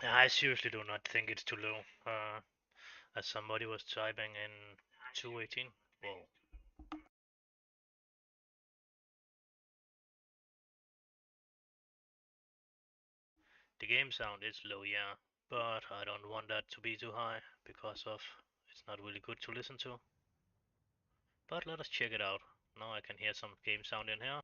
I seriously do not think it's too low. As somebody was typing in 218. Whoa. The game sound is low, yeah, but I don't want that to be too high because of it's not really good to listen to. But let us check it out. Now I can hear some game sound in here.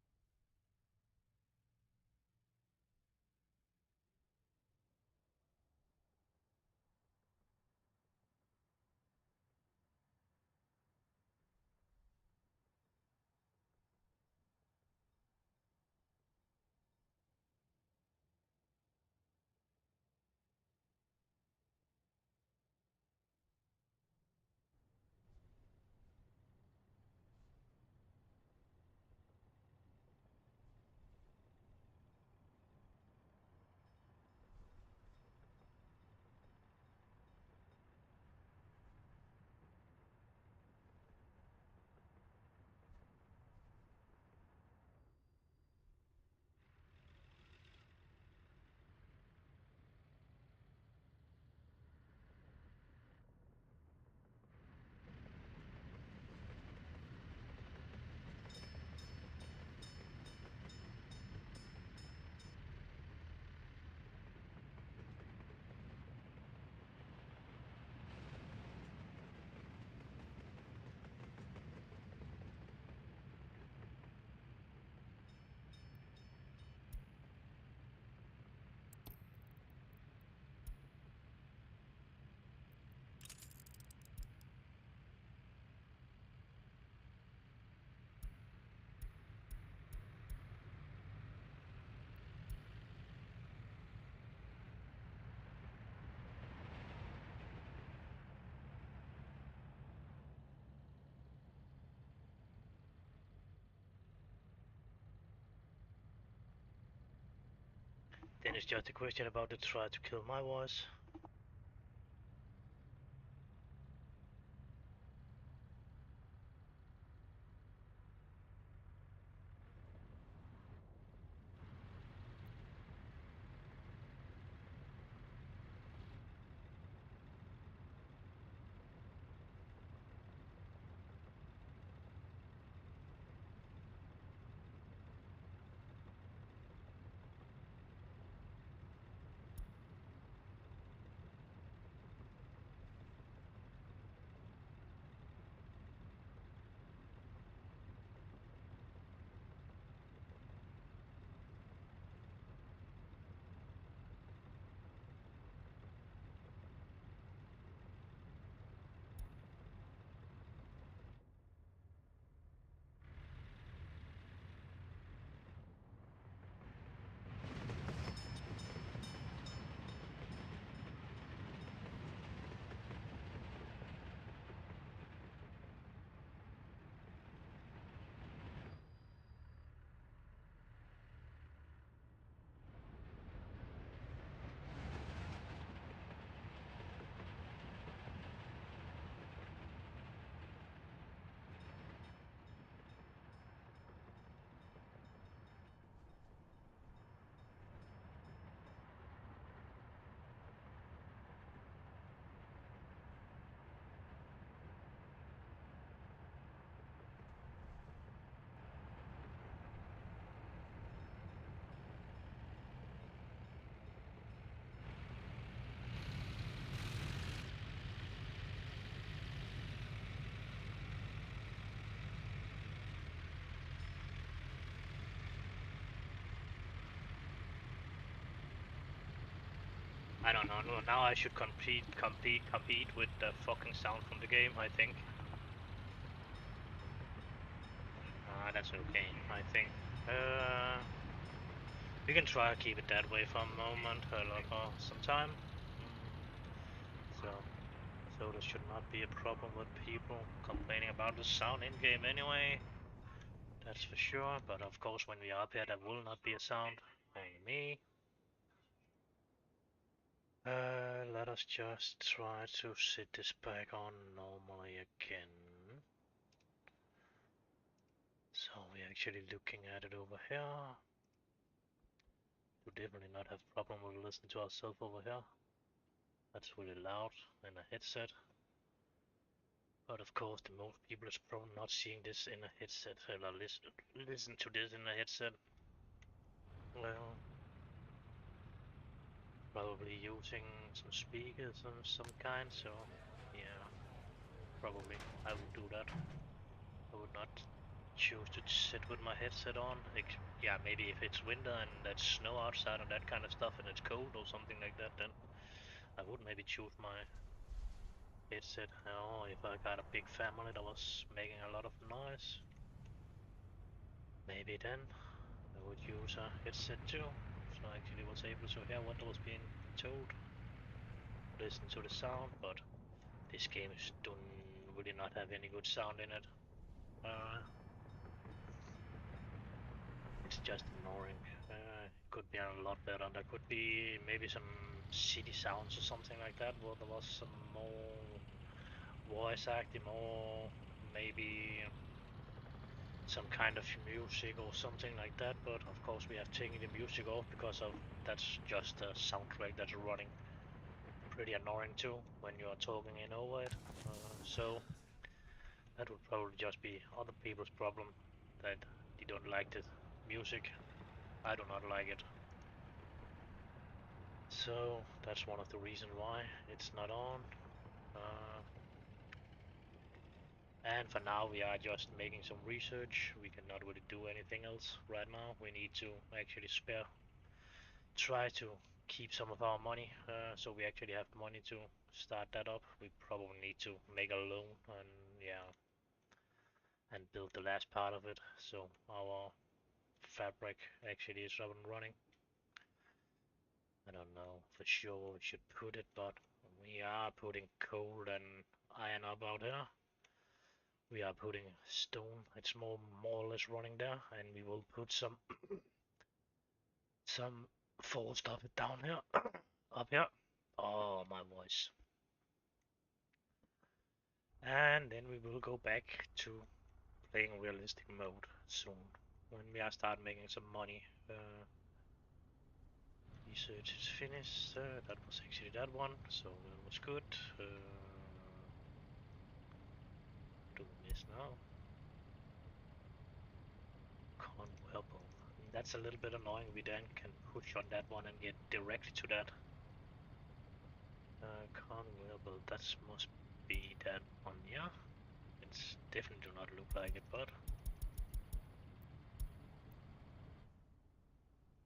Then it's just a question about the try to kill my voice. I don't know. No, now I should compete with the fucking sound from the game. I think. That's okay. I think. Uh, we can try to keep it that way for a moment, like some time. So, so there should not be a problem with people complaining about the sound in game anyway. That's for sure. But of course, when we are up here, there will not be a sound. Only me. Let us just try to set this back on normally again. So we're actually looking at it over here. We definitely not have problem with listening to ourselves over here. That's really loud in a headset. But of course, the most people is probably not seeing this in a headset, or listen to this in a headset. Well, probably using some speakers of some kind, so yeah, probably I would do that. I would not choose to sit with my headset on. Yeah, maybe if it's winter and there's snow outside and that kind of stuff and it's cold or something like that, then I would maybe choose my headset. Or if I got a big family that was making a lot of noise, maybe then I would use a headset too. So I actually was able to hear what was being told, listen to the sound, but this game don't really not have any good sound in it. It's just annoying. Could be a lot better. There could be maybe some city sounds or something like that, where there was some more voice acting, or maybe some kind of music or something like that. But of course, we have taken the music off because of that's just a soundtrack that's running. Pretty annoying too when you are talking in over it. So that would probably just be other people's problem that they don't like the music. I do not like it. So that's one of the reasons why it's not on. And for now we are just making some research. We cannot really do anything else right now. We need to actually try to keep some of our money, so we actually have money to start that up. We probably need to make a loan and yeah, and build the last part of it, so our fabric actually is up and running. I don't know for sure where we should put it, but we are putting coal and iron up out here. We are putting stone. It's more or less running there, and we will put some fall stuff down here, up here. Oh, my voice. And then we will go back to playing realistic mode soon when we are start making some money. Research is finished. That was actually that one, so that was good. Doing this now. Convertible. That's a little bit annoying. We then can push on that one and get directly to that. Convertible. That must be that one, yeah. It's definitely do not look like it, but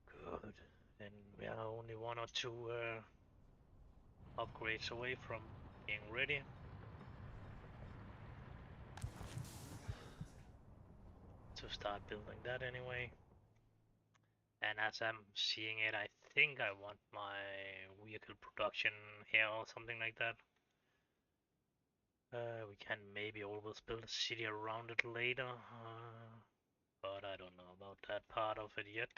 good. And we are only one or two upgrades away from being ready. To start building that anyway. And as I'm seeing it, I think I want my vehicle production here or something like that. We can maybe always build a city around it later, but I don't know about that part of it yet.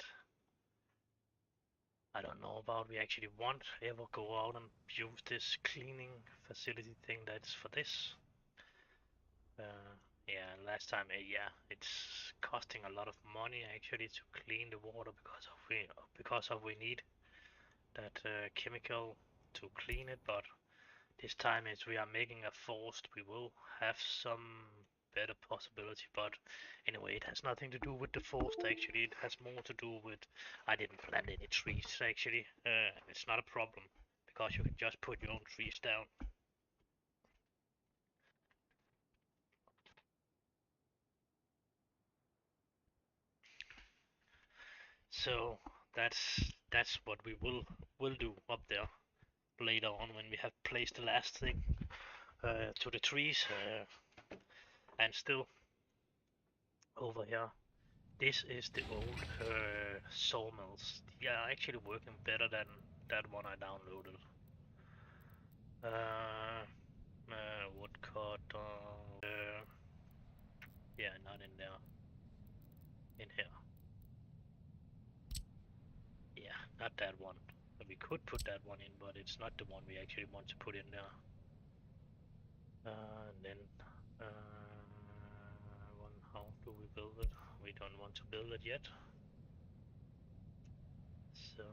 I don't know about we actually want ever go out and use this cleaning facility thing that's for this. Yeah, last time, yeah, it's costing a lot of money actually to clean the water because of we need that chemical to clean it, but this time is we are making a forest. We will have some better possibility, but anyway, it has nothing to do with the forest actually. It has more to do with I didn't plant any trees actually. It's not a problem because you can just put your own trees down. So that's what we will do up there later on when we have placed the last thing to the trees, and still over here. This is the old sawmills. They are actually working better than that one I downloaded. Woodcut. Yeah, not in there. In here. Yeah, not that one. We could put that one in, but it's not the one we actually want to put in there. And then, how do we build it? We don't want to build it yet. So,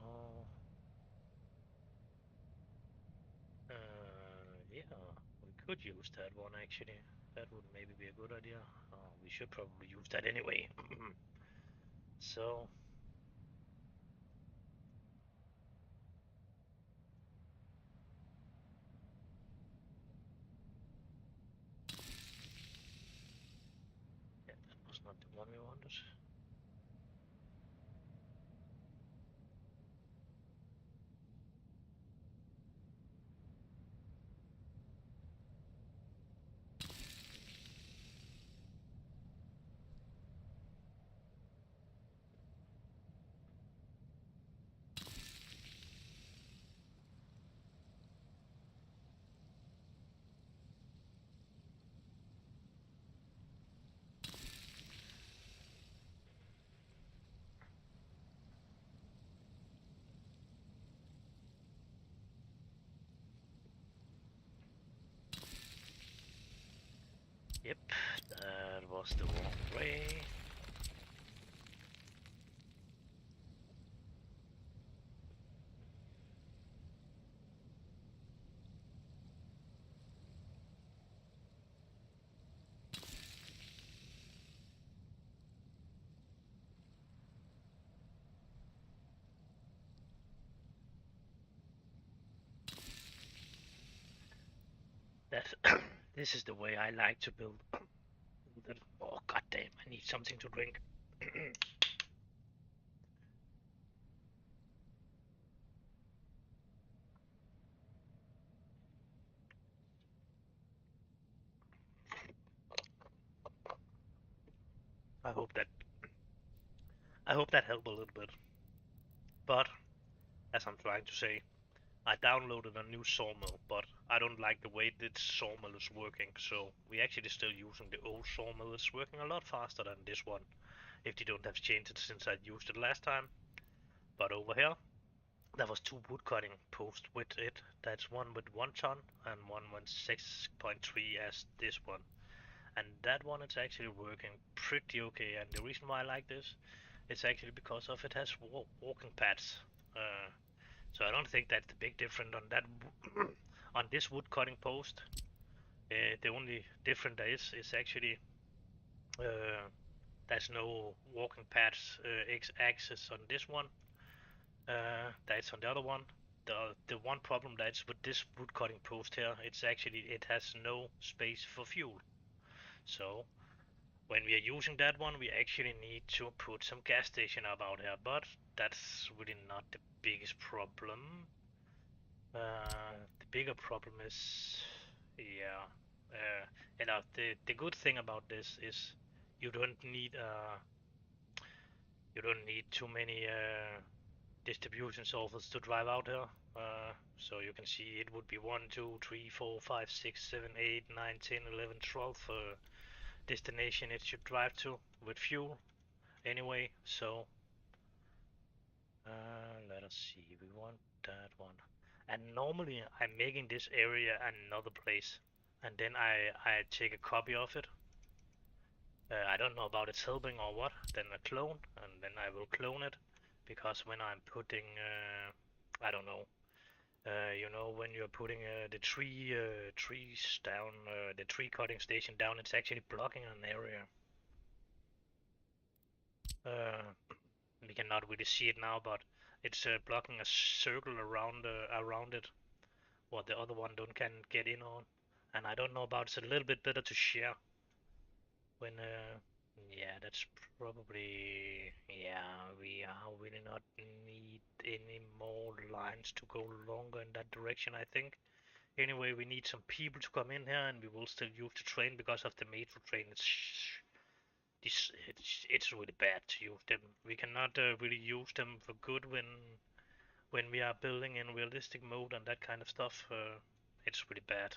Yeah, we could use that one actually. That would maybe be a good idea. We should probably use that anyway. So, yeah, that was not the one we wanted. Yep, that was the wrong way. That this is the way I like to build. Oh goddamn! I need something to drink. I hope that helped a little bit. But as I'm trying to say, I downloaded a new sawmill, but I don't like the way this sawmill is working. So we actually still using the old sawmill. It's working a lot faster than this one. If they don't have changed it since I used it last time. But over here, there was two wood cutting posts with it. That's one with 1 ton and one with 6.3 as this one. And that one is actually working pretty okay. And the reason why I like this is actually because of it has walking paths. So I don't think that's the big difference on that on this wood cutting post. The only difference there is actually uh, there's no walking paths x-axis on this one. That's on the other one. The one problem that's with this wood cutting post here, it's actually it has no space for fuel. So when we are using that one, we actually need to put some gas station up out here, but that's really not the biggest problem. The bigger problem is, yeah, the good thing about this is you don't need too many distribution solvers to drive out here. So you can see it would be 1, 2, 3, 4, 5, 6, 7, 8, 9, 10, 11, 12 destination it should drive to with fuel anyway. So let us see, we want that one. And normally I'm making this area another place, and then I take a copy of it. I don't know about it's helping or what. Then a clone, and then I will clone it, because when I'm putting, I don't know, when you're putting the trees down, the tree cutting station down, it's actually blocking an area. We cannot really see it now, but it's blocking a circle around it, what the other one don't can get in on. And I don't know about it's a little bit better to share when yeah, that's probably, yeah, we are really not need any more lines to go longer in that direction, I think. Anyway, we need some people to come in here, and we will still use the train because of the metro train. It's really bad to use them. We cannot really use them for good when we are building in realistic mode and that kind of stuff. It's really bad.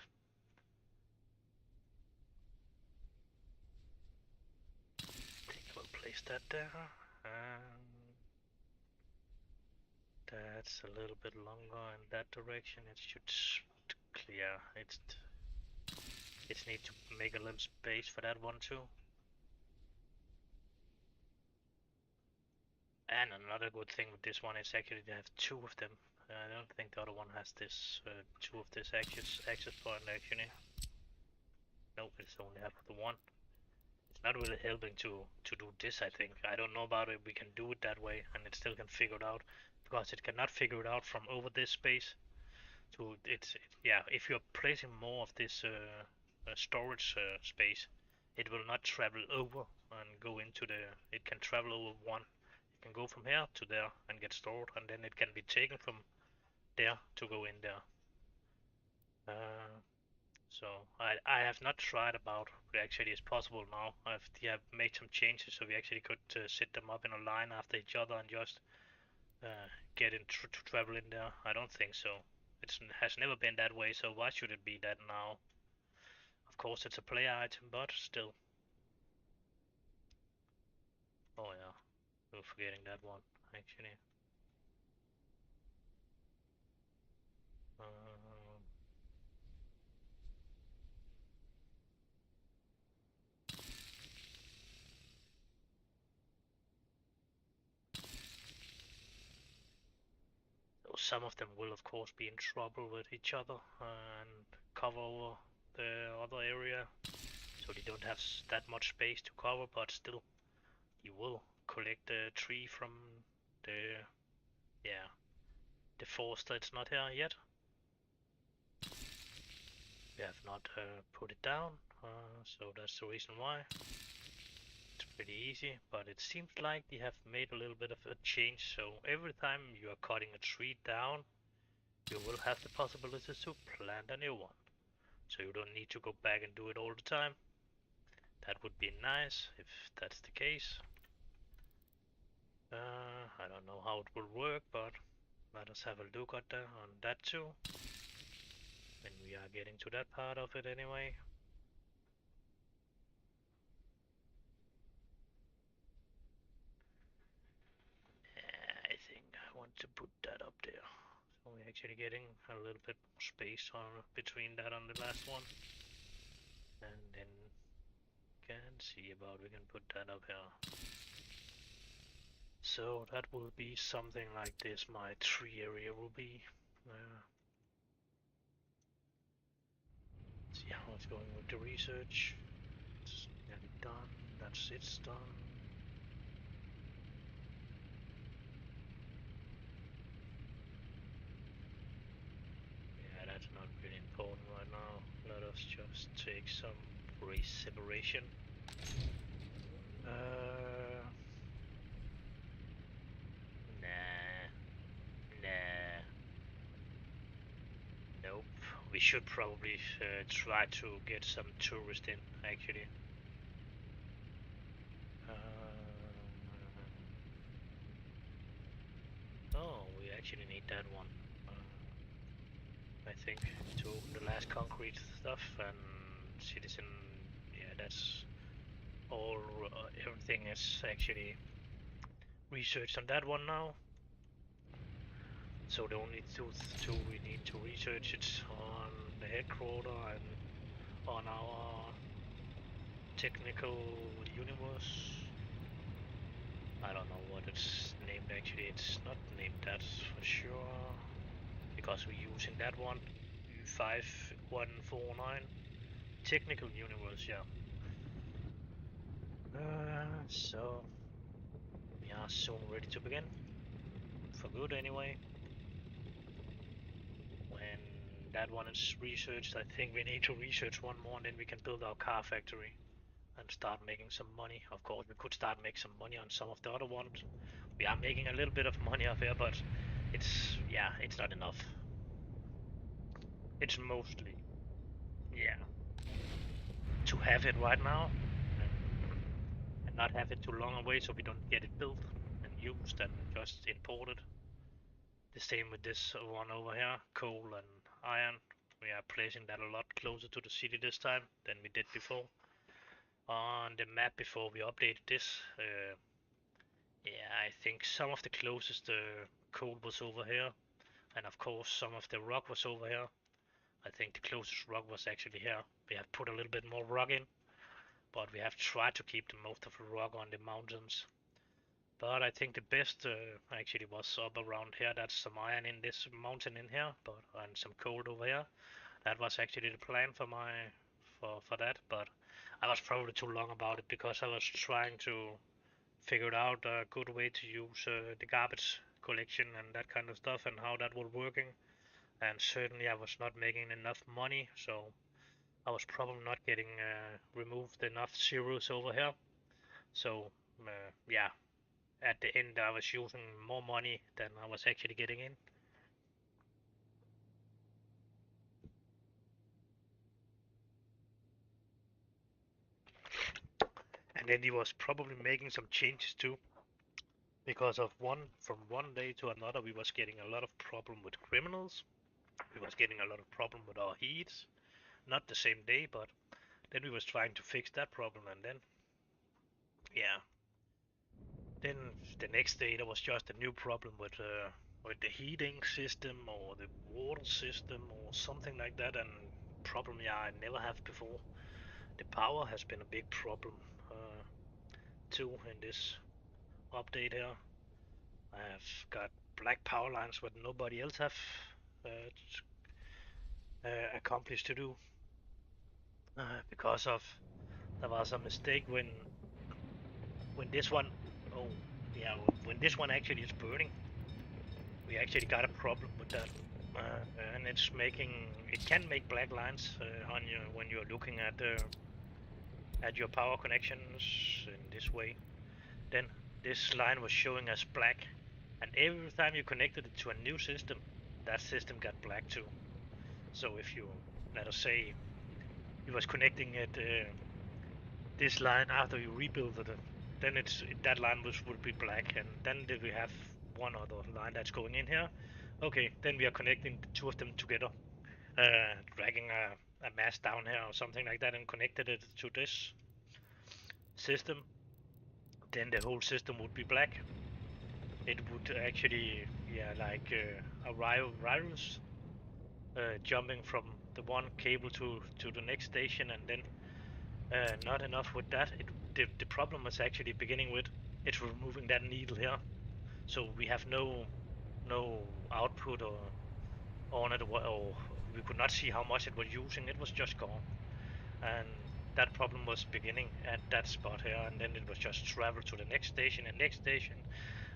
I think I will place that there. That's a little bit longer in that direction. It should clear. It's need to make a little space for that one too. And another good thing with this one is actually they have two of them. I don't think the other one has this two of this access point actually. Nope, it's only have the one. It's not really helping to do this. I think I don't know about it. We can do it that way, and it still can figure it out because it cannot figure it out from over this space. So yeah. If you're placing more of this storage space, it will not travel over and go into the. It can travel over one. It can go from here to there and get stored, and then it can be taken from there to go in there. So I have not tried about what actually is possible now. Have made some changes so we actually could set them up in a line after each other and just get in to travel in there. I don't think so. It has never been that way, so why should it be that now? Of course it's a player item, but still. Oh yeah, we were forgetting that one actually. Uh, so some of them will of course be in trouble with each other and cover over the other area, so they don't have that much space to cover, but still you will collect the tree from the, yeah, the forest that's not here yet. We have not put it down, so that's the reason why. It's pretty easy, but it seems like they have made a little bit of a change, so every time you are cutting a tree down, you will have the possibility to plant a new one. So you don't need to go back and do it all the time. That would be nice if that's the case. I don't know how it will work, but let us have a look at that on that too. When we are getting to that part of it anyway. I think I want to put that up there. So we're actually getting a little bit more space on between that and the last one. And then can see about we can put that up here. So that will be something like this. My tree area will be. See how it's going with the research. It's nearly done. That's it's done. Yeah, that's not really important right now. Let us just take some race separation. Nah. Nah. Nope. We should probably try to get some tourists in, actually. Oh, we actually need that one. I think to the last concrete stuff and citizen. Yeah, that's all. Everything is actually researched on that one now. So the only two we need to research it's on the headquarter and on our technical universe. I don't know what it's named actually. It's not named that for sure because we're using that one. 5149 technical universe, yeah. So we are soon ready to begin. For good anyway. When that one is researched, I think we need to research one more and then we can build our car factory and start making some money. Of course, we could start making some money on some of the other ones. We are making a little bit of money off here, but it's, yeah, it's not enough. It's mostly, yeah, to have it right now and not have it too long away so we don't get it built and used and just imported. The same with this one over here, coal and iron. We are placing that a lot closer to the city this time than we did before. On the map before we updated this, yeah, I think some of the closest coal was over here, and of course some of the rock was over here. I think the closest rock was actually here. We have put a little bit more rock in, but we have tried to keep the most of the rock on the mountains. But I think the best actually was up around here. That's some iron in this mountain in here, but and some coal over here. That was actually the plan for for that, but I was probably too long about it because I was trying to figure out a good way to use the garbage collection and that kind of stuff and how that was working. And certainly I was not making enough money, so I was probably not getting removed enough zeros over here. So yeah, at the end I was using more money than I was actually getting in. And then he was probably making some changes too, because of from one day to another we was getting a lot of problem with criminals. We was getting a lot of problem with our heats. Not the same day, but then we was trying to fix that problem, and then yeah, then the next day there was just a new problem with the heating system or the water system or something like that, and problem yeah I never have before. The power has been a big problem too in this update here. I have got black power lines what nobody else have uh, accomplished to do because of there was a mistake when this one oh yeah when this one actually is burning. We actually got a problem with that, and it can make black lines on you when you're looking at your power connections in this way. Then this line was showing us black, and every time you connected it to a new system, that system got black too. So if you, let us say, you was connecting it this line after you rebuilt it, then that line would be black, and then we have one other line that's going in here. Okay, then we are connecting the two of them together, dragging a mass down here or something like that, and connected it to this system. Then the whole system would be black. It would actually, yeah, like a virus jumping from the one cable to the next station, and then not enough with that. The problem was actually beginning with it's removing that needle here, so we have no output or on it, or we could not see how much it was using. It was just gone, and that problem was beginning at that spot here, and then it was just travel to the next station and next station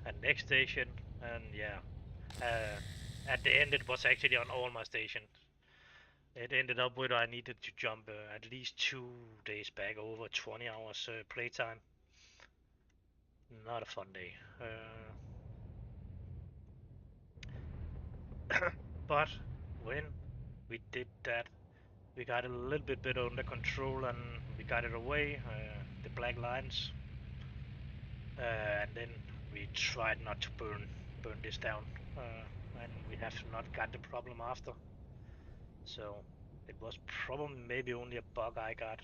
and next station, and yeah. Uh, at the end, it was actually on all my stations. It ended up with I needed to jump at least 2 days back, over 20 hours playtime. Not a fun day. But when we did that, we got it a little bit better under control and we got it away, the black lines, and then we tried not to burn this down, and we have not got the problem after. So it was probably maybe only a bug I got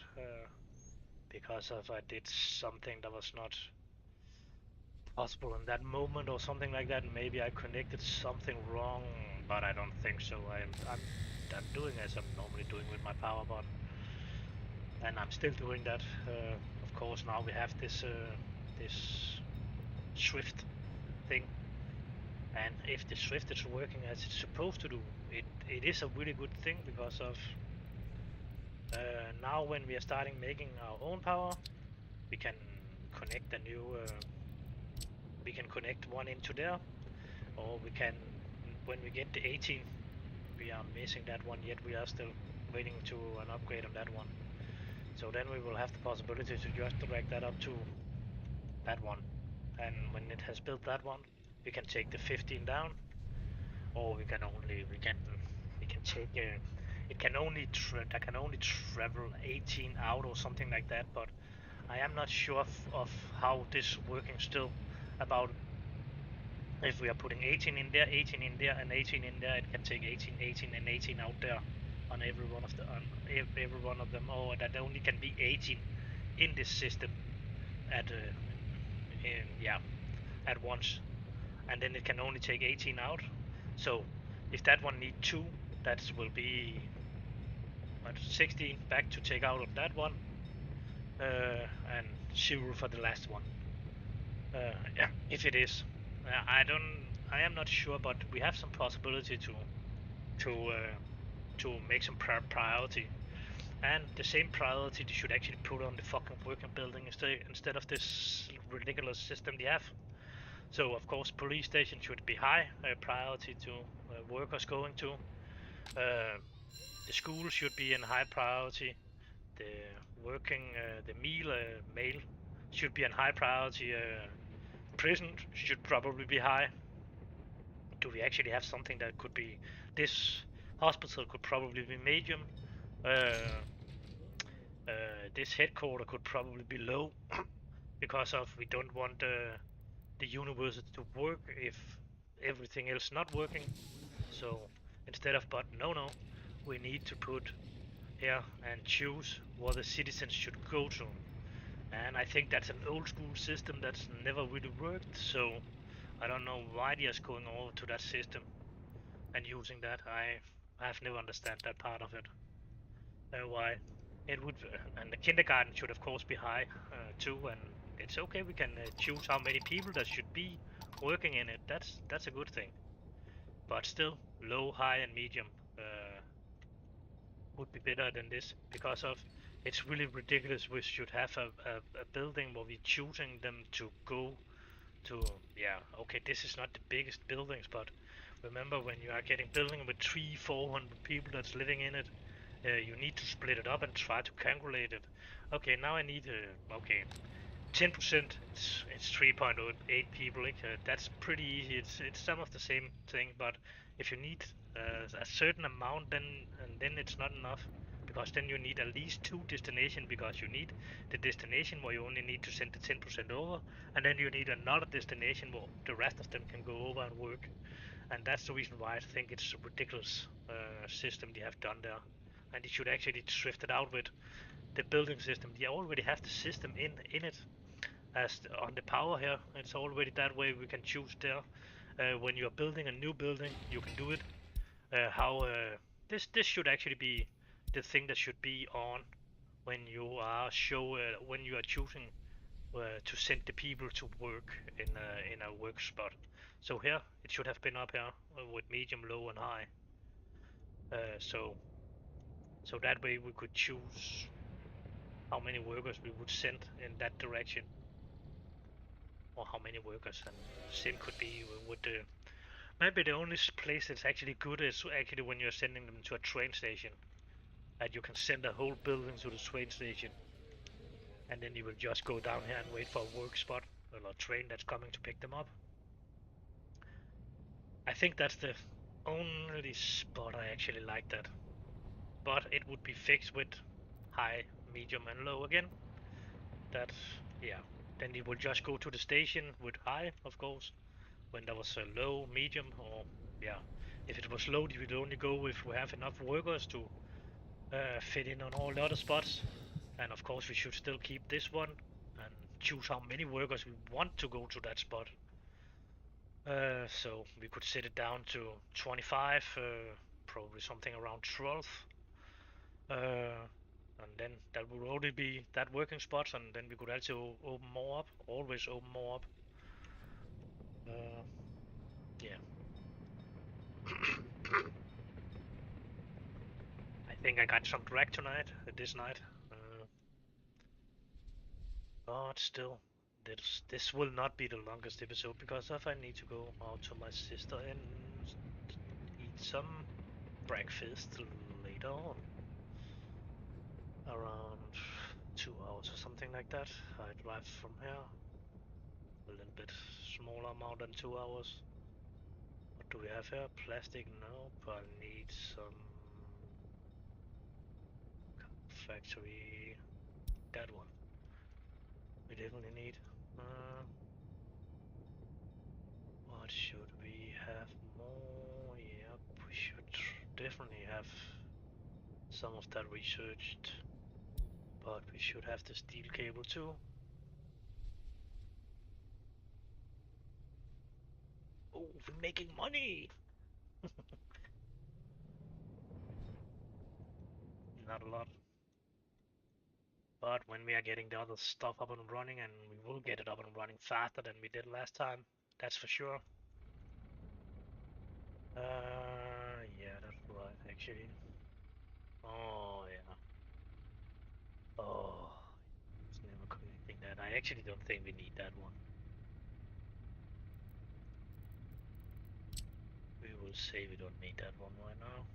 because of I did something that was not possible in that moment or something like that. Maybe I connected something wrong, but I don't think so. I'm doing as I'm normally doing with my power button, and I'm still doing that. Of course, now we have this Swift thing, and if the Swift is working as it's supposed to do, it is a really good thing because of now when we are starting making our own power, we can connect a new. We can connect one into there, or we can when we get the 18. We are missing that one yet. We are still waiting to an upgrade on that one. So then we will have the possibility to just drag that up to that one. And when it has built that one, we can take the 15 down, or we can take it can only that can only travel 18 out or something like that. But I am not sure of how this working still about if we are putting 18 in there, 18 in there, and 18 in there, it can take 18, 18, and 18 out there on every one of the every one of them. Or that only can be 18 in this system at yeah at once, and then it can only take 18 out. So if that one need two, that will be 16 back to take out of that one, and 0 for the last one. Yeah, if it is, I don't. I am not sure, but we have some possibility to uh, to make some priority, and the same priority they should actually put on the fucking working building instead of this ridiculous system they have. So of course, police station should be high priority to workers going to. Uh, the school should be in high priority. The the meal should be in high priority. Prison should probably be high. Do we actually have something that could be this hospital could probably be medium. Uh, this headquarter could probably be low because of we don't want the university to work if everything else not working. So instead of but no, we need to put here and choose what the citizens should go to. And I think that's an old school system that's never really worked. So I don't know why they are going over to that system and using that. I have never understand that part of it. Why it would and the kindergarten should of course be high too. And it's okay. We can choose how many people that should be working in it. That's a good thing. But still, low, high, and medium would be better than this because of it's really ridiculous. We should have a building where we're choosing them to go to. Yeah, okay, this is not the biggest buildings, but remember when you are getting building with 300-400 people that's living in it, you need to split it up and try to calculate it. Okay, now I need okay 10%. It's 3.8 people. That's pretty easy. It's some of the same thing, but if you need a certain amount, then it's not enough because then you need at least two destination because you need the destination where you only need to send the 10% over, and then you need another destination where the rest of them can go over and work. And that's the reason why I think it's a ridiculous system they have done there, and they should actually shift it out with the building system. They already have the system in it as on the power here. It's already that way. We can choose there. When you're building a new building, you can do it. How this should actually be the thing that should be on when you are when you are choosing to send the people to work in a work spot. So here it should have been up here with medium, low, and high. So that way we could choose how many workers we would send in that direction, or how many workers. And same could be with the maybe the only place that's actually good is actually when you're sending them to a train station, and you can send a whole building to the train station, and then you will just go down here and wait for a work spot or a train that's coming to pick them up. I think that's the only spot I actually like that. But it would be fixed with high, medium, and low again. That, yeah. Then it will just go to the station with high, of course. When there was a low, medium, or yeah. If it was low, it would only go if we have enough workers to fit in on all the other spots. And of course, we should still keep this one and choose how many workers we want to go to that spot. So we could set it down to 25, probably something around 12. And then that would only be that working spots, and then we could also open more up, always open more up. Uh, yeah. I think I got some drag tonight, this night. But still, this will not be the longest episode because if I need to go out to my sister and eat some breakfast later on, around 2 hours or something like that. I drive from here a little bit smaller amount than 2 hours. What do we have here? Plastic? Nope. I need some factory. That one. We definitely need. Uh, what should we have more? Yep, we should definitely have some of that researched. But we should have the steel cable too. Oh, we're making money! Not a lot. But when we are getting the other stuff up and running, and we will get it up and running faster than we did last time, that's for sure. Yeah, that's right, actually. Oh, yeah. Oh, it's never connecting that. I actually don't think we need that one. We will say we don't need that one right now.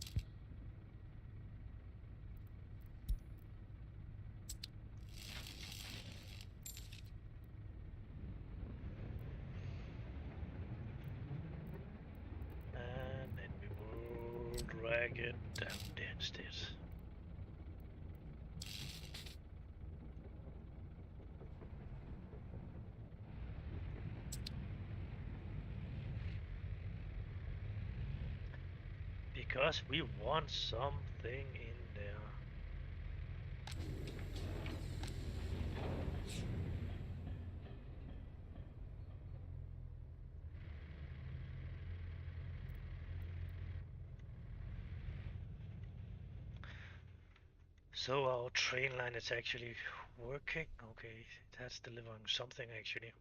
And then we will drag it down there instead. Because we want something in there. So our train line is actually working. Okay, that's delivering something actually.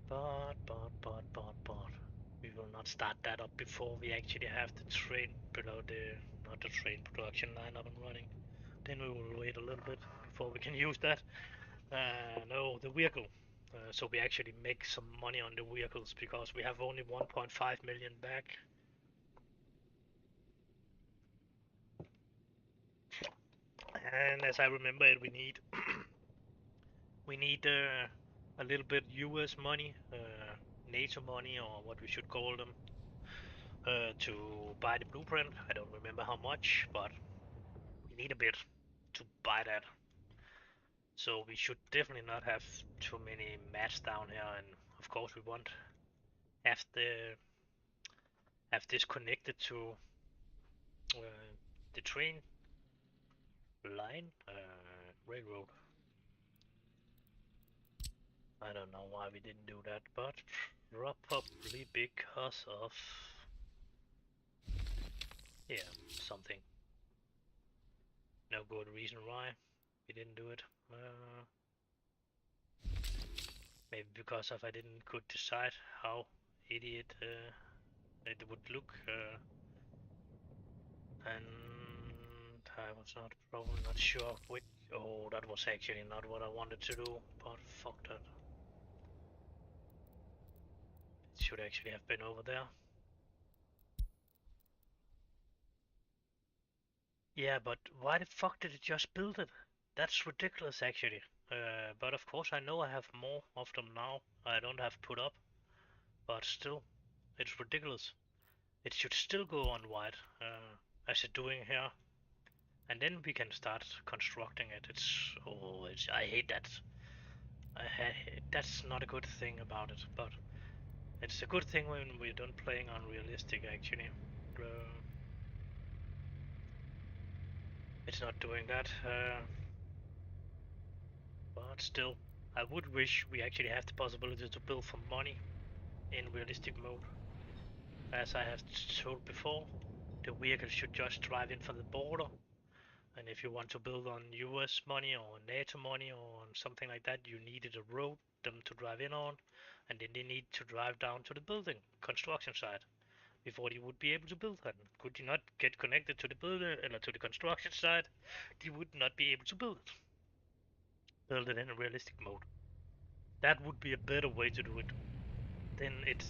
But we will not start that up before we actually have the train below the, not the train production line up and running. Then we will wait a little bit before we can use that. No, the vehicle. So we actually make some money on the vehicles because we have only 1.5 million back. And as I remember it, we need a little bit US money, NATO money, or what we should call them, to buy the blueprint. I don't remember how much, but we need a bit to buy that. So we should definitely not have too many mats down here, and of course we want have the have this connected to the train line, railroad. I don't know why we didn't do that, but probably because of, yeah, something. No good reason why we didn't do it. Maybe because of I didn't could decide how idiot it would look, and I was not probably not sure which. Oh, that was actually not what I wanted to do, but fuck that. It should actually have been over there. Yeah, but why the fuck did it just build it? That's ridiculous, actually. But of course, I know I have more of them now. I don't have put up, but still, it's ridiculous. It should still go on white, as it's doing here, and then we can start constructing it. I hate that. That's not a good thing about it, but it's a good thing when we're done playing on realistic, actually. Uh, it's not doing that. But still, I would wish we actually have the possibility to build for money in realistic mode. As I have told before, the vehicle should just drive in from the border, and if you want to build on US money or NATO money or on something like that, you needed a road them to drive in on, and then they need to drive down to the building construction site before they would be able to build that. Could you not get connected to the builder or to the construction site, they would not be able to build it. Build it in a realistic mode. That would be a better way to do it. Then it's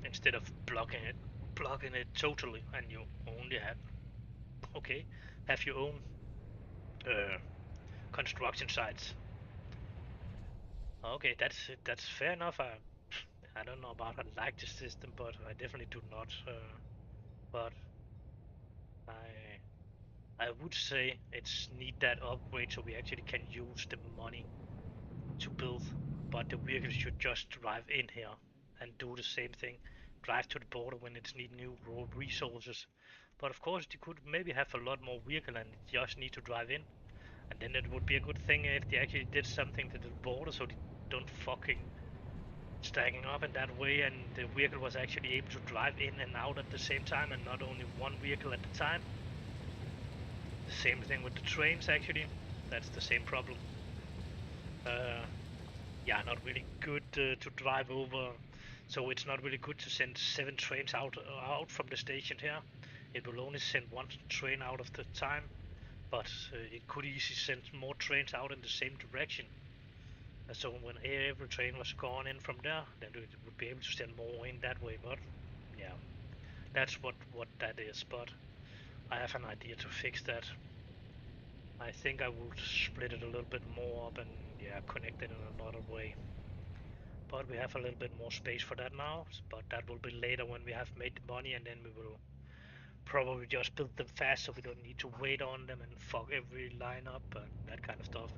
instead of blocking it totally, and you only have okay, have your own uh, construction sites. Okay, that's fair enough. I don't know about I like the system, but I definitely do not. But I I would say it's need that upgrade so we actually can use the money to build. But the vehicles should just drive in here and do the same thing. Drive to the border when it's need new road resources. But of course, they could maybe have a lot more vehicle and just need to drive in. And then it would be a good thing if they actually did something to the border so they don't fucking stacking up in that way, and the vehicle was actually able to drive in and out at the same time, and not only one vehicle at a time. The same thing with the trains, actually. That's the same problem. Yeah, not really good to drive over. So it's not really good to send 7 trains out from the station here. It will only send one train out of the time, but it could easily send more trains out in the same direction. So when every train was gone in from there, then it would be able to send more in that way. But yeah, that's what that is. But I have an idea to fix that. I think I will split it a little bit more up and yeah, connect it in another way. But we have a little bit more space for that now. But that will be later when we have made the money, and then we will probably just build them fast so we don't need to wait on them and fuck every line up and that kind of stuff.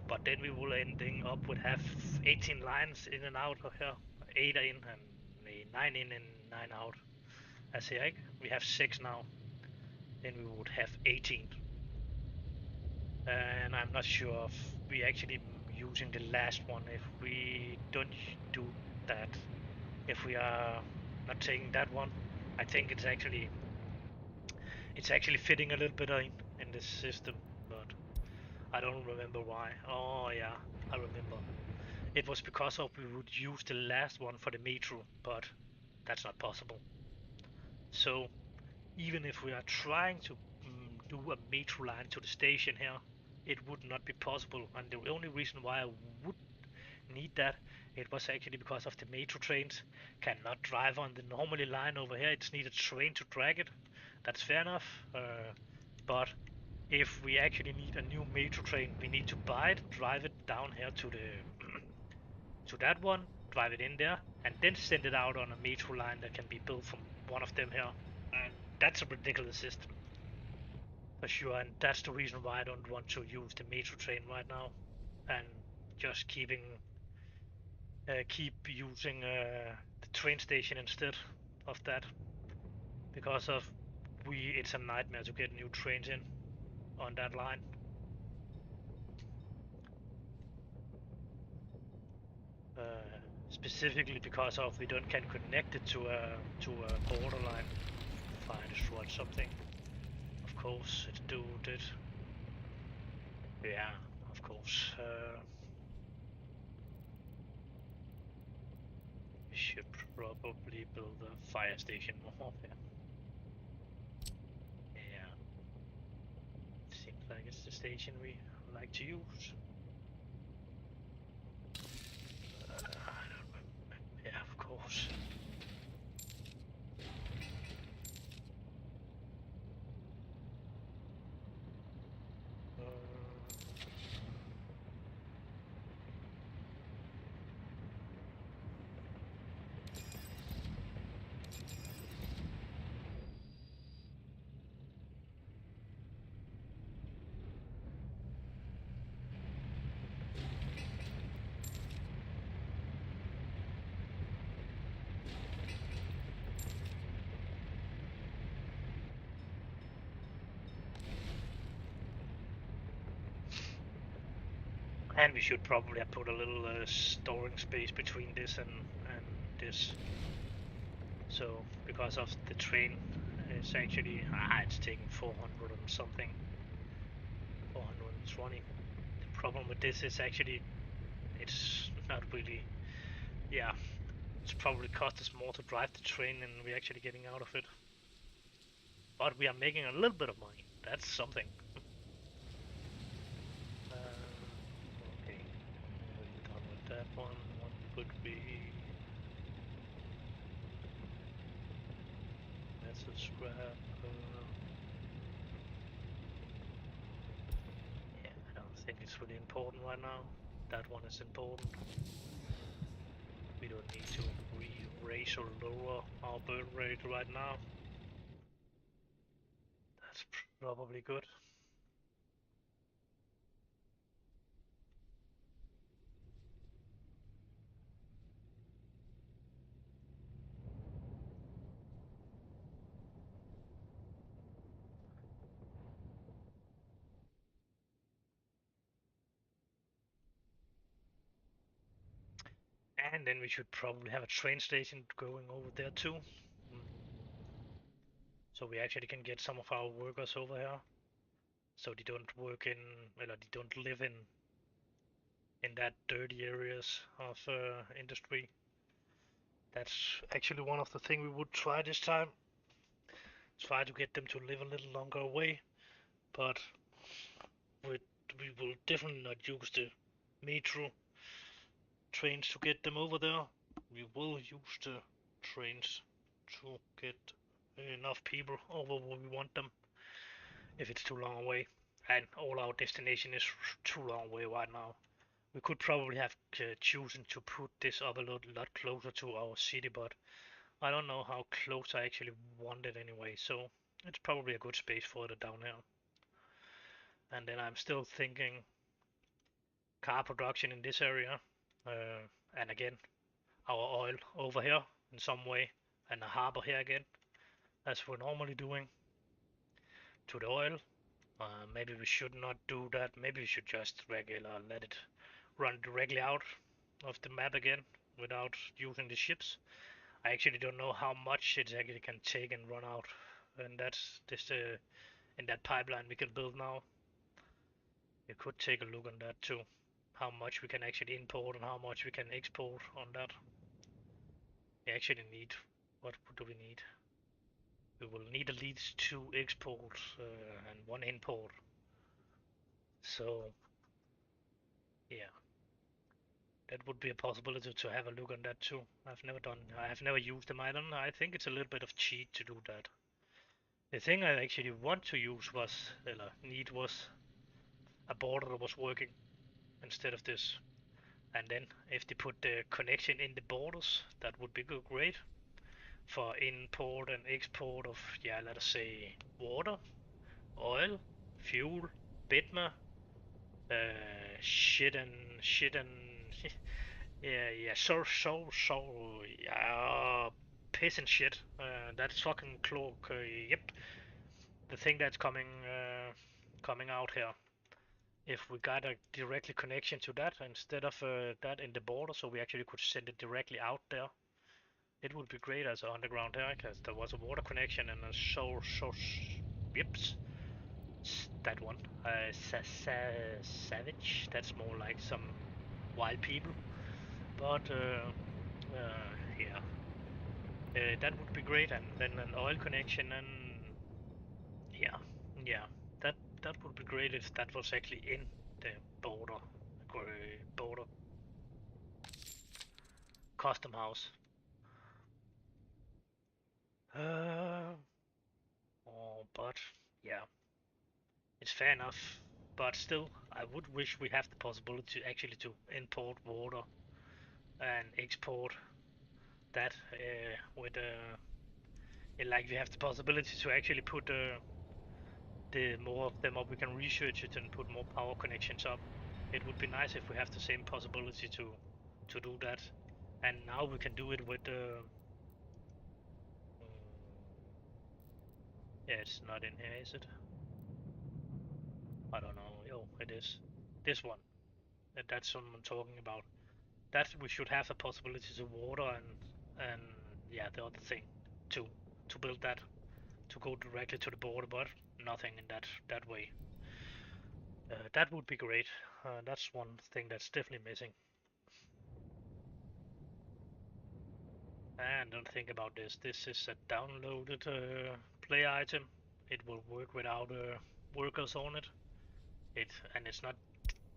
But then we will ending up with have 18 lines in and out of here, 8 in and 9 in and 9 out. I say we have 6 now, then we would have 18. And I'm not sure if we actually using the last one. If we don't do that, if we are not taking that one, I think it's actually fitting a little bit in this system, but I don't remember why. Oh yeah, I remember. It was because of we would use the last one for the metro, but that's not possible. So even if we are trying to do a metro line to the station here, it would not be possible. And the only reason why I would need that, it was actually because of the metro trains cannot drive on the normally line over here. It's needed train to drag it. That's fair enough. But if we actually need a new metro train, we need to buy it, drive it down here to the to that one, drive it in there, and then send it out on a metro line that can be built from one of them here. And that's a ridiculous system for sure. And that's the reason why I don't want to use the metro train right now, and just keep using the train station instead of that, because of it's a nightmare to get new trains in on that line. Specifically because of we don't can connect it to a borderline. If I destroyed something, of course it did. Yeah, of course. We should probably build a fire station more there. Yeah, seems like it's the station we like to use. Yeah, of course. Uh, and we should probably have put a little storing space between this and this. So because of the train, it's actually it's taking 400 and something, 420. The problem with this is actually it's not really, yeah, it's probably cost us more to drive the train than we're actually getting out of it. But we are making a little bit of money. That's something. Okay, we're done with that one. What would be? That's a scrap. Yeah, I don't think it's really important right now. That one is important. We don't need to raise or lower our burn rate right now. That's probably good. And then we should probably have a train station going over there too. So we actually can get some of our workers over here. So they don't work in, well, they don't live in that dirty areas of industry. That's actually one of the things we would try this time. Try to get them to live a little longer away, but we, we will definitely not use the metro trains to get them over there. We will use the trains to get enough people over where we want them if it's too long away. And all our destination is too long away right now. We could probably have chosen to put this up a lot closer to our city, but I don't know how close I actually want it anyway, so it's probably a good space further down here. And then I'm still thinking car production in this area, and again, our oil over here in some way, and a harbor here again, as we're normally doing to the oil. Maybe we should not do that. Maybe we should just regular let it run directly out of the map again without using the ships. I actually don't know how much it actually can take and run out, and that's this in that pipeline we can build now. You could take a look on that too. How much we can actually import and how much we can export on that. We actually need, what do we need? We will need at least 2 exports and 1 import. So yeah, that would be a possibility to have a look on that too. I have never used them. I think it's a little bit of cheat to do that. The thing I actually want to use was, need was a border that was working instead of this. And then if they put the connection in the borders, that would be great for import and export of, yeah, let us say water, oil, fuel, bitumen, shit and yeah, yeah, piss and shit. That's fucking cloak. Yep, the thing that's coming out here. If we got a directly connection to that instead of that in the border, so we actually could send it directly out there, it would be great as an underground here, because there was a water connection and a yips, that one. Savage, that's more like some wild people, but yeah, that would be great, and then an oil connection, and yeah, yeah, that that would be great if that was actually in the border, border custom house. Uh, oh, but yeah, it's fair enough. But still, I would wish we have the possibility actually to import water and export that with like we have the possibility to actually put the more of them up. We can research it and put more power connections up. It would be nice if we have the same possibility to do that. And now we can do it with yeah, it's not in here, is it? I don't know. Oh, it is. This one. That's what I'm talking about. That we should have a possibility to water and yeah, the other thing to build that to go directly to the border, but nothing in that way. That would be great. That's one thing that's definitely missing. And don't think about this. This is a downloaded play item. It will work without workers on it. And it's not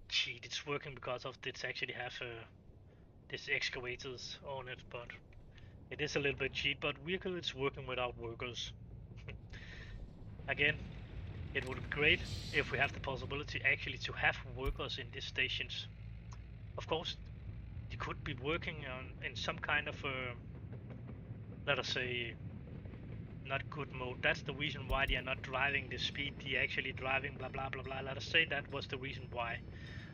cheat. It's working because of it's actually have this excavators on it, but it is a little bit cheap. But vehicle it's working without workers. Again, it would be great if we have the possibility actually to have workers in these stations. Of course, they could be working on in some kind of let us say not good mode. That's the reason why they are not driving the speed they actually driving, blah blah blah blah. Let us say that was the reason why.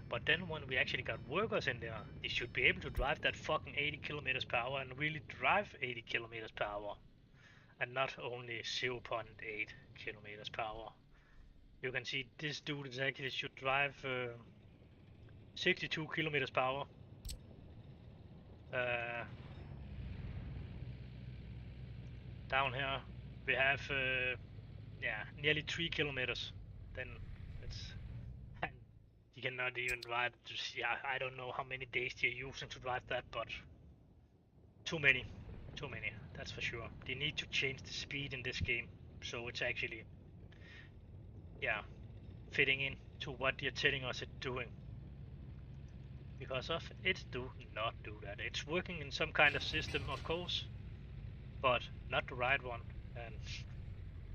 But then when we actually got workers in there, they should be able to drive that fucking 80 kilometers per hour and really drive 80 kilometers per hour and not only 0.8 kilometers per hour. You can see this dude exactly should drive 62 kilometers per hour. Uh, Down here we have yeah, nearly 3 kilometers. Then it's and you cannot even drive. Yeah, I don't know how many days you're using to drive that, but too many, too many. That's for sure. They need to change the speed in this game, so it's actually yeah fitting in to what they're telling us it's doing. Because of it do not do that. It's working in some kind of system, of course, but not the right one. And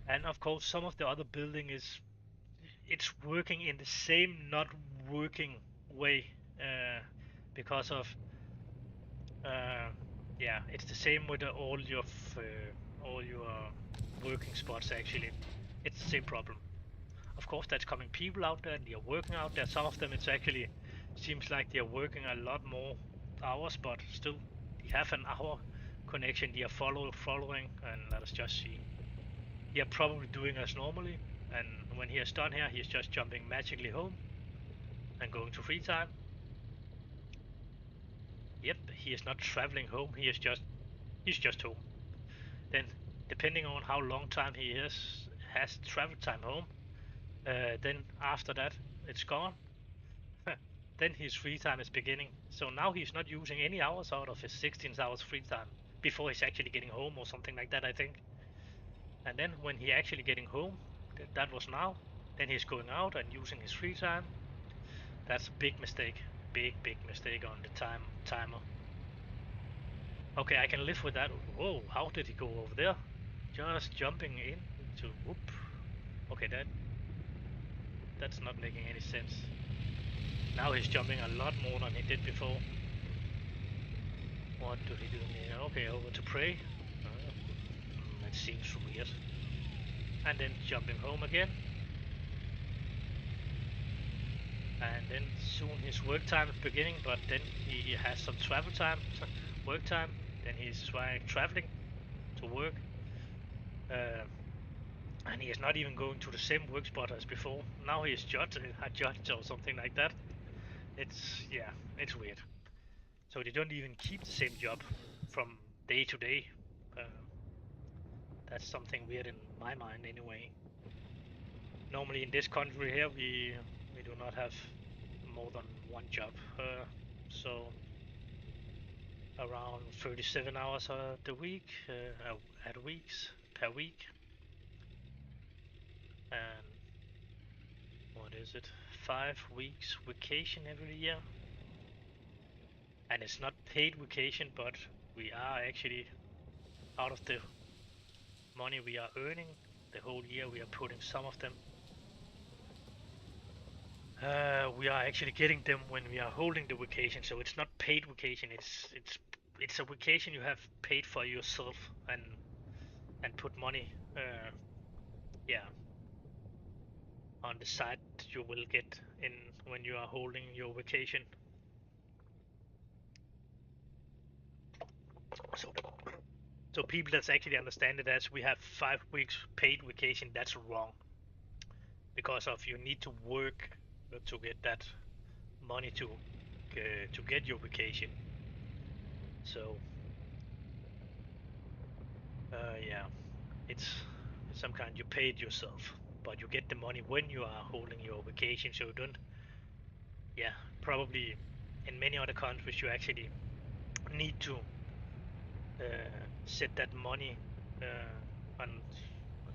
and of course, some of the other building is it's working in the same not working way because of uh, yeah, it's the same with all your working spots actually. It's the same problem. Of course, that's coming people out there and they're working out there. Some of them it's actually seems like they're working a lot more hours, but still they have an hour connection they are following, and let us just see. He are probably doing as normally, and when he is done here, he is just jumping magically home and going to free time. Yep, he is not traveling home. He's just home. Then, depending on how long time he has travel time home, then after that it's gone. Then his free time is beginning. So now he's not using any hours out of his 16 hours free time before he's actually getting home or something like that, I think. And then when he actually getting home, that was now. Then he's going out and using his free time. That's a big mistake. Big mistake on the timer. Okay, I can live with that. Whoa, how did he go over there? Just jumping in to whoop. Okay, that's not making any sense. Now he's jumping a lot more than he did before. What do he do here? Okay, over to pray. That seems weird. And then jumping home again. And then soon his work time is beginning, but then he has some travel time, work time. Then he's traveling to work. Uh, and he is not even going to the same work spot as before. Now he is a judge or something like that. Yeah, it's weird. So they don't even keep the same job from day to day. Uh, that's something weird in my mind anyway. Normally in this country here we do not have more than one job. So around 37 hours the week at weeks per week, and what is it, 5 weeks vacation every year. And it's not paid vacation, but we are actually out of the money we are earning the whole year, we are putting some of them, we are actually getting them when we are holding the vacation. So it's not paid vacation, it's a vacation you have paid for yourself, and put money yeah on the side you will get in when you are holding your vacation. So people that actually understand it as we have 5 weeks paid vacation, that's wrong. Because of you need to work to get that money to get your vacation. So yeah, it's some kind you paid yourself, but you get the money when you are holding your vacation. So you don't, yeah, probably in many other countries you actually need to set that money on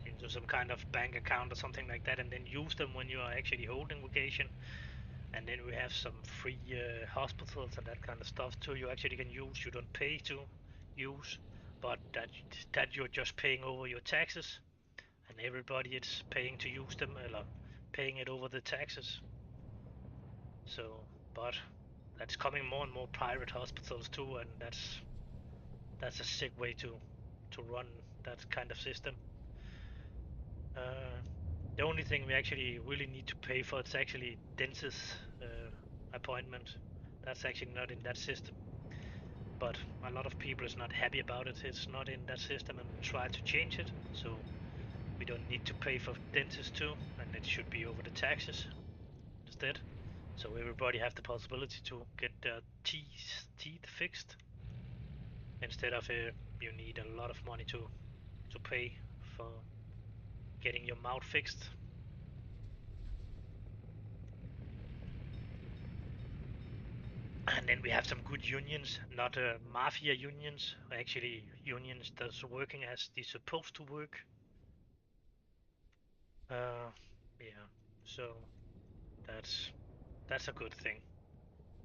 into some kind of bank account or something like that, and then use them when you are actually holding vacation. And then we have some free hospitals and that kind of stuff too. You actually can use. You don't pay to use, but that you're just paying over your taxes, and everybody is paying to use them, paying it over the taxes. So, but that's coming more and more private hospitals too, and that's a sick way to run that kind of system. Uh, the only thing we actually really need to pay for is actually dentist appointment. That's actually not in that system, but a lot of people is not happy about it. It's not in that system, and we try to change it so we don't need to pay for dentist too, and it should be over the taxes instead. So everybody have the possibility to get their teeth fixed. instead of you need a lot of money to pay for getting your mouth fixed. And then we have some good unions, not mafia unions, actually unions that's working as they're supposed to work. Uh, yeah, so that's that's a good thing.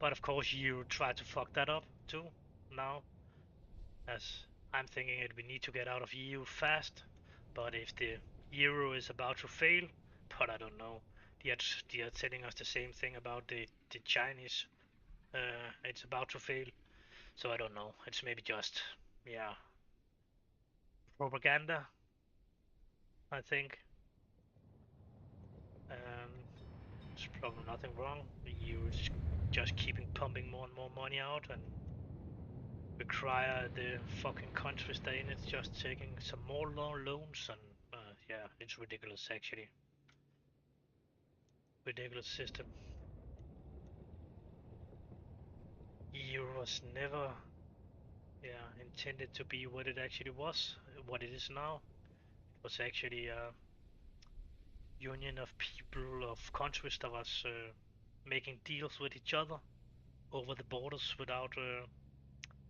But of course, you try to fuck that up too now, as I'm thinking it we need to get out of EU fast. But if the euro is about to fail, but I don't know, they are telling us the same thing about the Chinese. It's about to fail, so I don't know. It's maybe just yeah propaganda, I think. There's probably nothing wrong. The EU is just keeping pumping more and more money out and require the fucking countries that in it just taking some more loans and yeah, it's ridiculous actually. Ridiculous system. EU was never yeah intended to be what it actually was, what it is now. It was actually a union of people of countries that was making deals with each other over the borders without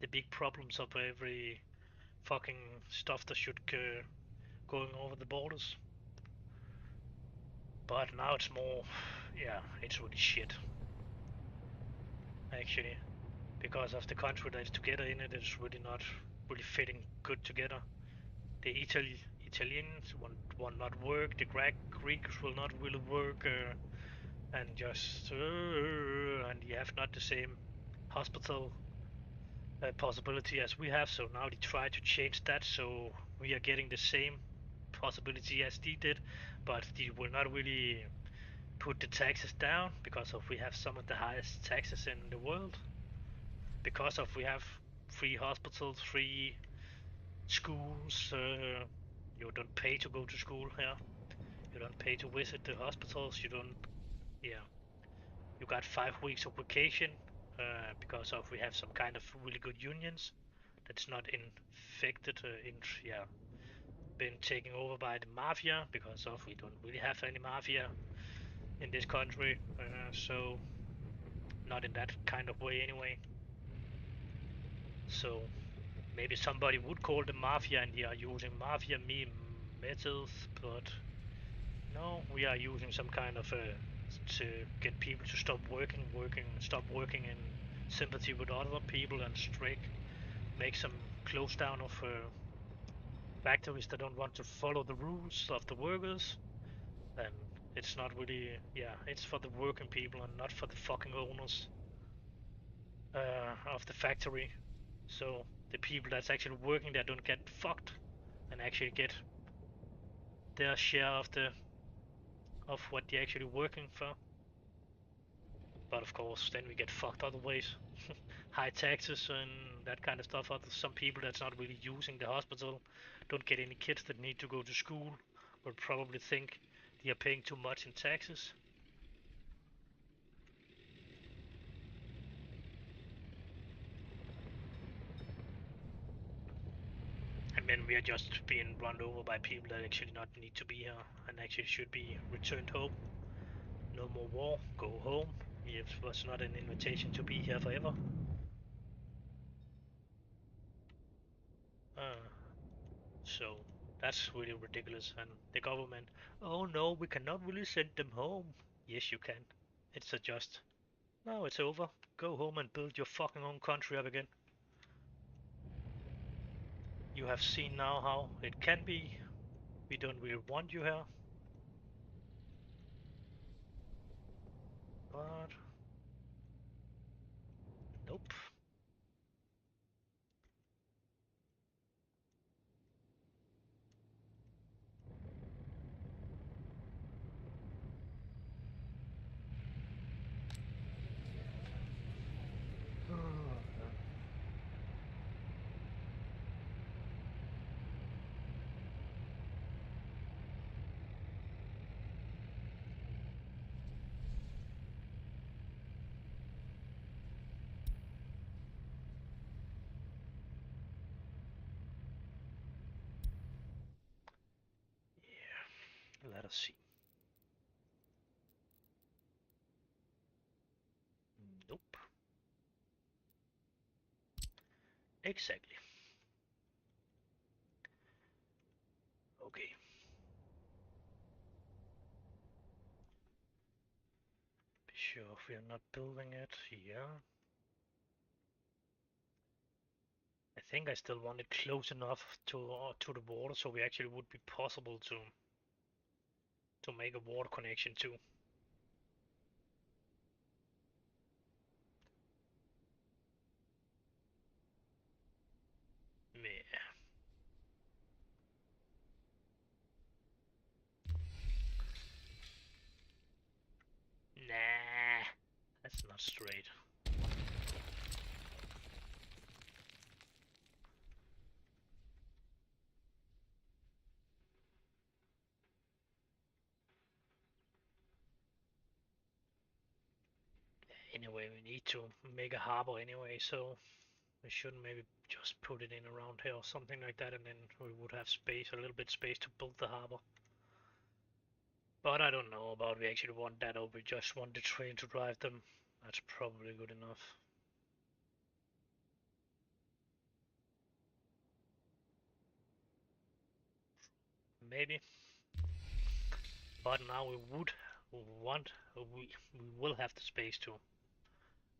the big problems of every fucking stuff that should going over the borders. But now it's more, yeah, it's really shit actually, because of the country that is together in it is really not really fitting good together. The Italians will not work, the Greeks will not really work, and just and you have not the same hospital possibility as we have. So now they try to change that, so we are getting the same possibility as they did, but they will not really put the taxes down because of we have some of the highest taxes in the world. Because of we have free hospitals, free schools. You don't pay to go to school here. You don't pay to visit the hospitals. You don't. Yeah. You got 5 weeks of vacation because of we have some kind of really good unions that's not infected in yeah been taken over by the mafia because of we don't really have any mafia in this country. So not in that kind of way anyway. So maybe somebody would call them mafia and they are using mafia methods, but no, we are using some kind of to get people to stop working in sympathy with other people and make some close down of factories that don't want to follow the rules of the workers. And it's not really, yeah, it's for the working people and not for the fucking owners of the factory. So the people that's actually working there don't get fucked and actually get their share of what they're actually working for. But of course, then we get fucked other ways. High taxes and that kind of stuff. Some people that's not really using the hospital don't get any kids that need to go to school, will probably think they are paying too much in taxes. And then we are just being run over by people that actually not need to be here and actually should be returned home. No more war, go home. It was not an invitation to be here forever. Uh, so that's really ridiculous. And the government, oh no, we cannot really send them home. Yes, you can. It's a just, no, it's over. Go home and build your fucking own country up again. You have seen now how it can be. We don't really want you here. But, nope. Let's see. Nope. Exactly. Okay. Be sure if we are not building it. Yeah. I think I still want it close enough to the water so we actually would be possible to make a water connection too. Yeah. Nah, that's not straight. Anyway, we need to make a harbor anyway, so we should maybe just put it in around here or something like that, and then we would have space, a little bit space to build the harbor. But I don't know about we actually want that or we just want the train to drive them. That's probably good enough. Maybe. But now we would want, we will have the space to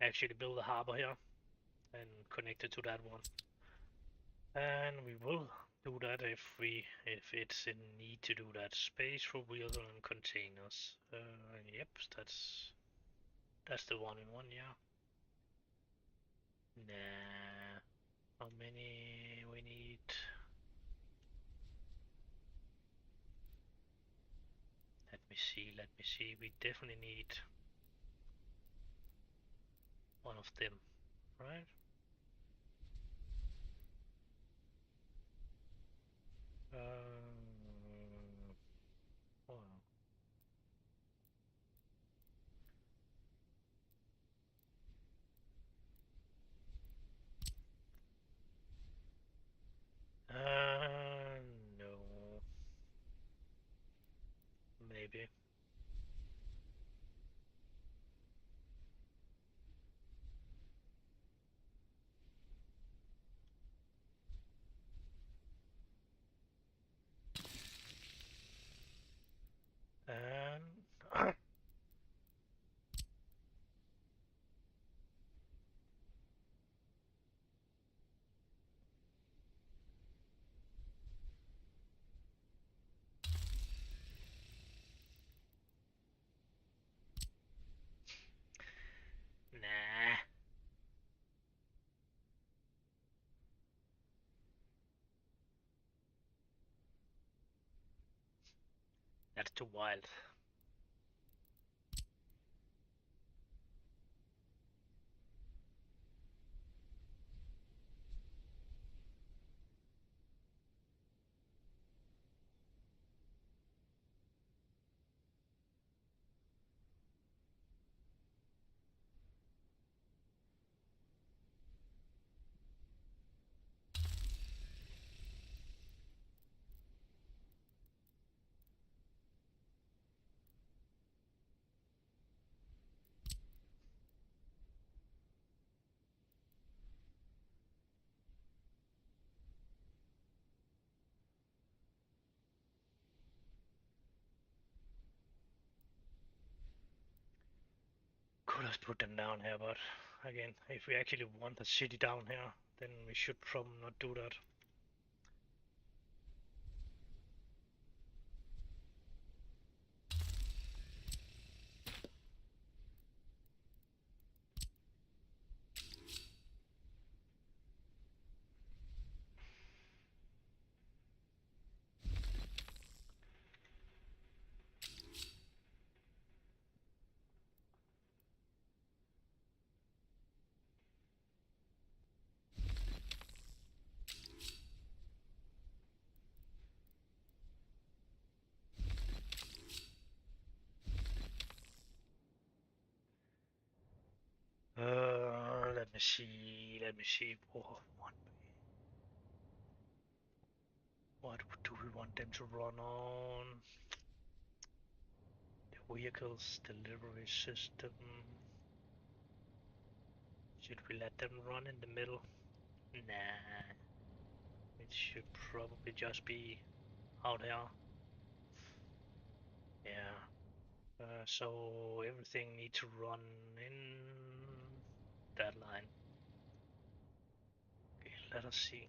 actually build a harbor here and connect it to that one. And we will do that if it's in need to do that. Space for wheels and containers. Yep, that's the one in one, yeah. Nah. How many we need? Let me see. We definitely need one of them, right? Hold on. No. Maybe. And nah. That's too wild. Could have put them down here, but again, if we actually want the city down here, then we should probably not do that. Let me see. Let me see. Oh, what do we want them to run on? vehicles delivery system. Should we let them run in the middle? Nah. It should probably just be out here. Yeah. So everything needs to run in that line. Okay, let us see.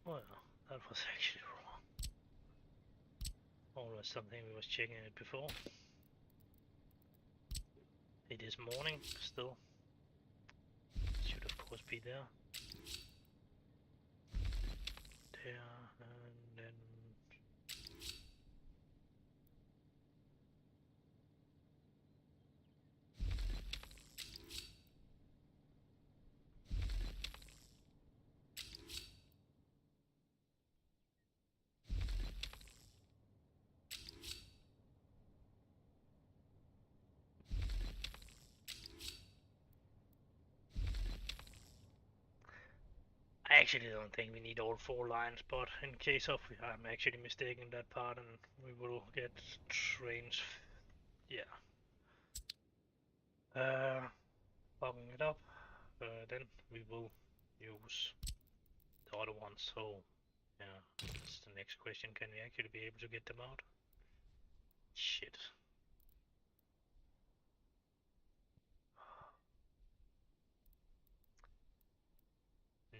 Well, that was actually wrong. Always something we was checking it before. It is morning still. Should of course be there. There and then I actually don't think we need all 4 lines, but in case of I'm actually mistaken that part and we will get trains. Yeah. Fogging it up. Then we will use the other ones. So yeah, that's the next question. Can we actually be able to get them out? Shit.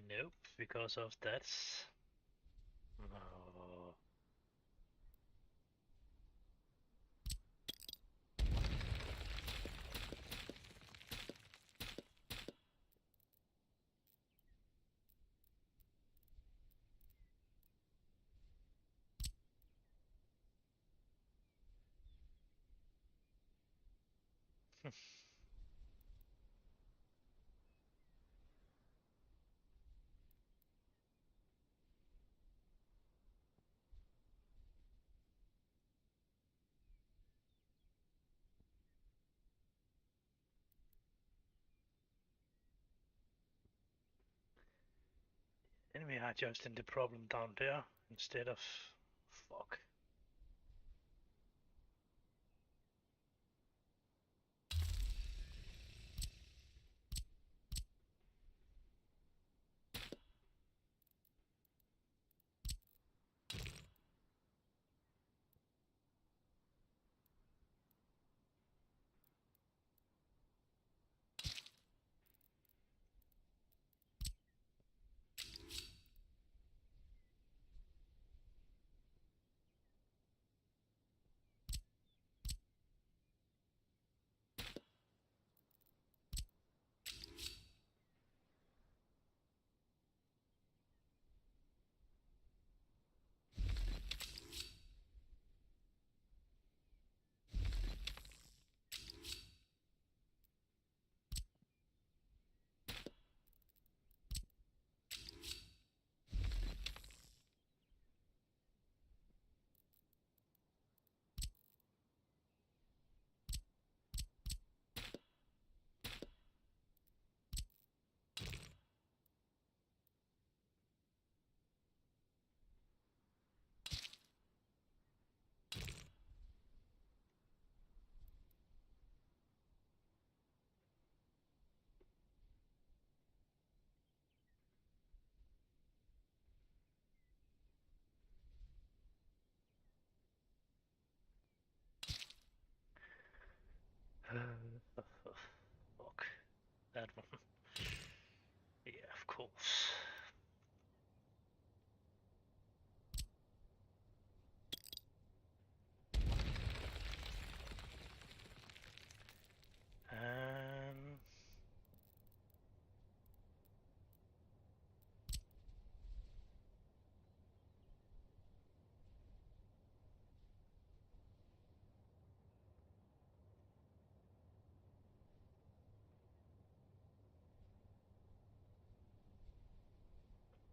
Nope, because of that. No. Then we are just in the problem down there instead of fuck.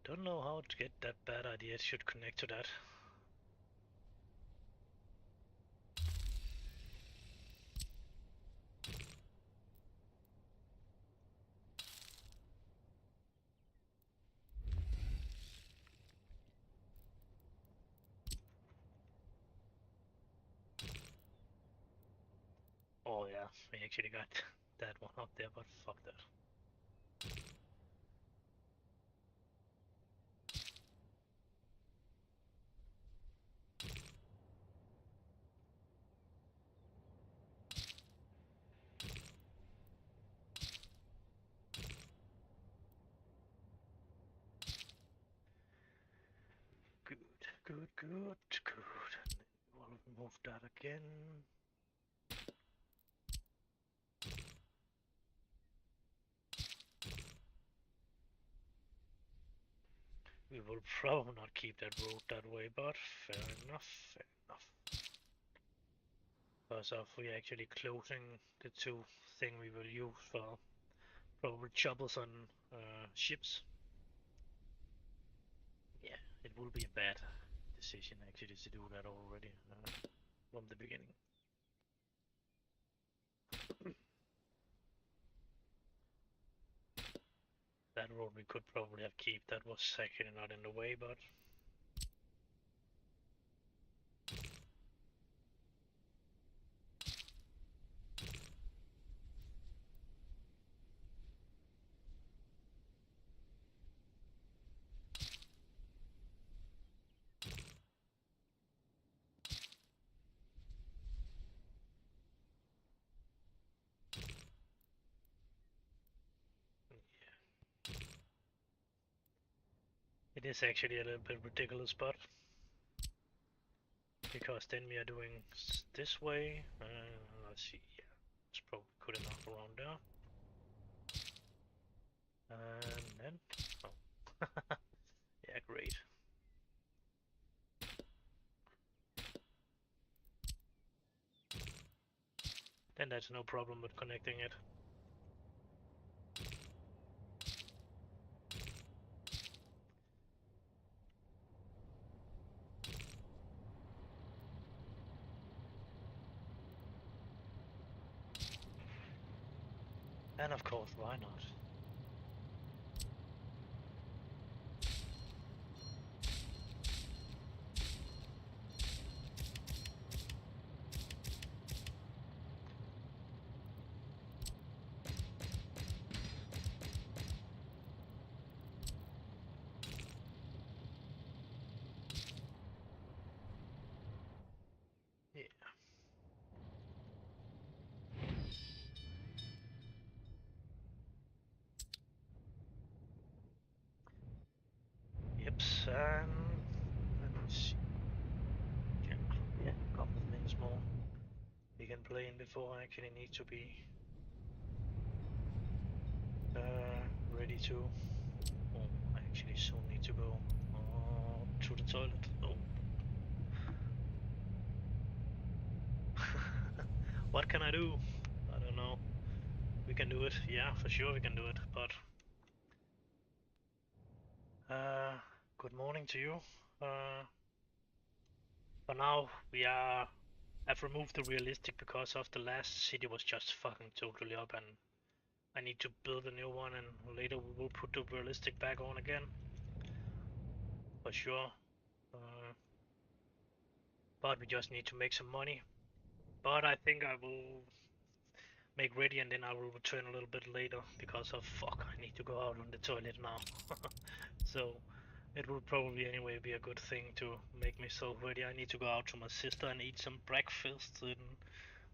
Don't know how to get that bad idea. It should connect to that. Oh yeah, we actually got that one up there, but fuck that. Good, good, good, good. We'll move that again. We will probably not keep that road that way, but fair enough, fair enough. Because of we actually closing the two thing we will use for probably choppers on ships. Yeah, it will be a bad decision actually to do that already from the beginning. That road we could probably have keep. That was actually not in the way, but it is actually a little bit ridiculous, but because then we are doing this way. Let's see, yeah, it's probably good enough around there. And then, oh, yeah, great. Then there's no problem with connecting it. And of course, why not? Yeah. Yep, and let me see. Yeah, a couple of minutes more. We can play in before I actually need to be ready to. Oh, I actually soon need to go to the toilet. Oh. What can I do? I don't know. We can do it. Yeah, for sure we can do it. But good morning to you. For now, I've removed the realistic because of the last city was just fucking totally up, and I need to build a new one, and later we will put the realistic back on again. For sure. But we just need to make some money. But I think I will make ready and then I will return a little bit later because of fuck, I need to go out on the toilet now. So it will probably anyway be a good thing to make myself ready. I need to go out to my sister and eat some breakfast in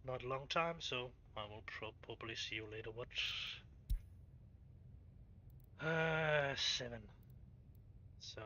not a long time, so I will probably see you later. What? 7. So